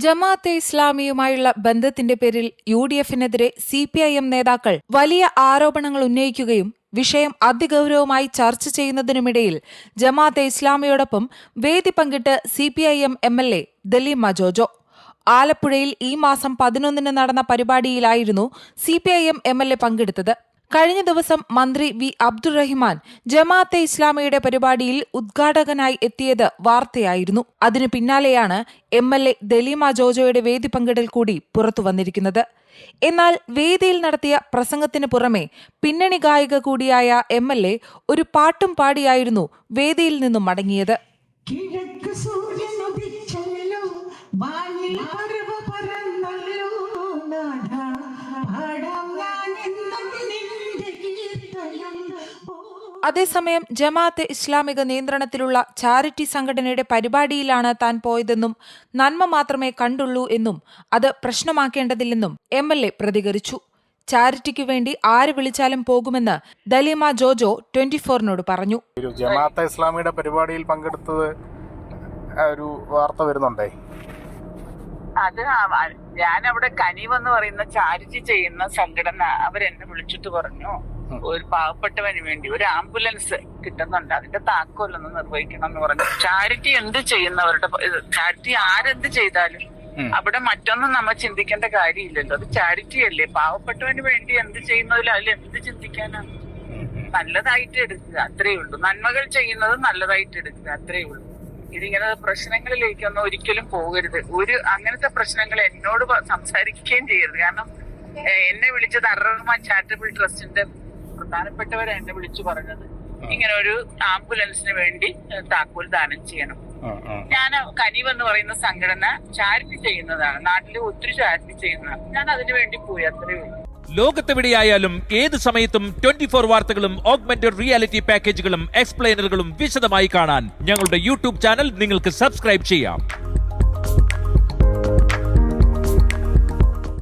ജമാഅത്തെ ഇസ്ലാമിയുമായുള്ള ബന്ധത്തിന്റെ പേരിൽ UDF-നെതിരെ CPIM നേതാക്കൾ വലിയ ആരോപണങ്ങൾ ഉന്നയിക്കുകയും വിഷയം അതിഗൗരവമായി ചർച്ച ചെയ്യുന്നതിനുമിടയിൽ ജമാഅത്തെ ഇസ്ലാമിയോടൊപ്പം വേദി പങ്കിട്ട് CPIM MLA ദലീമ ജോജോ. ആലപ്പുഴയിൽ ഈ മാസം 11-ന് നടന്ന പരിപാടിയിലായിരുന്നു CPIM MLA പങ്കെടുത്തത്. കഴിഞ്ഞ ദിവസം മന്ത്രി V. അബ്ദുറഹിമാൻ ജമാഅത്തെ ഇസ്ലാമിയുടെ പരിപാടിയിൽ ഉദ്ഘാടകനായി എത്തിയത് വാർത്തയായിരുന്നു. അതിനു പിന്നാലെയാണ് MLA ദലീമ ജോജോയുടെ വേദി പങ്കിടൽ കൂടി പുറത്തുവന്നിരിക്കുന്നത്. എന്നാൽ വേദിയിൽ നടത്തിയ പ്രസംഗത്തിന് പുറമെ പിന്നണി ഗായിക കൂടിയായ MLA ഒരു പാട്ടും പാടിയായിരുന്നു വേദിയിൽ നിന്നും മടങ്ങിയത്. അതേസമയം ജമാഅത്തെ ഇസ്ലാമിക നിയന്ത്രണത്തിലുള്ള ചാരിറ്റി സംഘടനയുടെ പരിപാടിയിലാണ് താൻ പോയതെന്നും നന്മ മാത്രമേ കണ്ടുള്ളൂ എന്നും അത് പ്രശ്നമാക്കേണ്ടതില്ലെന്നും MLA പ്രതികരിച്ചു. ചാരിറ്റിക്കു വേണ്ടി ആര് വിളിച്ചാലും പോകുമെന്ന് ദലീമ ജോജോ 24-നോട് പറഞ്ഞു. ജമാഅത്തെ ഇസ്ലാമിയുടെ പരിപാടിയിൽ പങ്കെടുത്തത് ഒരു വാർത്ത വരുന്നുണ്ടേ. അത് ഞാനവിടെ കനിവെന്ന് പറയുന്ന ചാരിറ്റി ചെയ്യുന്ന സംഘടന അവരെന്നെ വിളിച്ചിട്ട് പറഞ്ഞു, ഒരു പാവപ്പെട്ടവന് വേണ്ടി ഒരു ആംബുലൻസ് കിട്ടുന്നുണ്ട്, അതിന്റെ താക്കോലൊന്ന് നിർവഹിക്കണം എന്ന് പറഞ്ഞു. ചാരിറ്റി എന്ത് ചെയ്യുന്നവരുടെ ചാരിറ്റി ആരെന്ത് ചെയ്താലും അവിടെ മറ്റൊന്നും നമ്മൾ ചിന്തിക്കേണ്ട കാര്യമില്ലല്ലോ. അത് ചാരിറ്റി അല്ലേ. പാവപ്പെട്ടവന് വേണ്ടി എന്ത് ചെയ്യുന്നതിൽ അതിൽ എന്ത് ചിന്തിക്കാനാണ്? നല്ലതായിട്ട് എടുക്കുക, അത്രയേ ഉള്ളൂ. നന്മകൾ ചെയ്യുന്നത് നല്ലതായിട്ട് എടുക്കുക, അത്രയേ ഉള്ളൂ. ഇതിങ്ങനെ പ്രശ്നങ്ങളിലേക്കൊന്നും ഒരിക്കലും പോകരുത്. അങ്ങനത്തെ പ്രശ്നങ്ങൾ എന്നോട് സംസാരിക്കുകയും ചെയ്യരുത്. കാരണം എന്നെ വിളിച്ചത് അർ-റഹ്മാൻ ചാരിറ്റബിൾ ട്രസ്റ്റിന്റെ പ്രധാനപ്പെട്ടവരെ എന്നെ വിളിച്ചു പറഞ്ഞത് ഇങ്ങനെ ഒരു ആംബുലൻസിന് വേണ്ടി താക്കോൽ ദാനം ചെയ്യണം. ഞാൻ കനിവെന്ന് പറയുന്ന സംഘടന ചാരിറ്റി ചെയ്യുന്നതാണ്, നാട്ടില് ഒത്തിരി ചാരിറ്റി ചെയ്യുന്നതാണ്. ഞാൻ അതിനു വേണ്ടി പോയി, അത്രയേ ഉള്ളൂ. ലോകത്തെവിടെയായാലും ഏത് സമയത്തും 24 വാർത്തകളും ഓഗ്മെന്റഡ് റിയാലിറ്റി പാക്കേജുകളും എക്സ്പ്ലെയിനറുകളും വിശദമായി കാണാൻ ഞങ്ങളുടെ YouTube ചാനൽ നിങ്ങൾക്ക് സബ്സ്ക്രൈബ് ചെയ്യാം.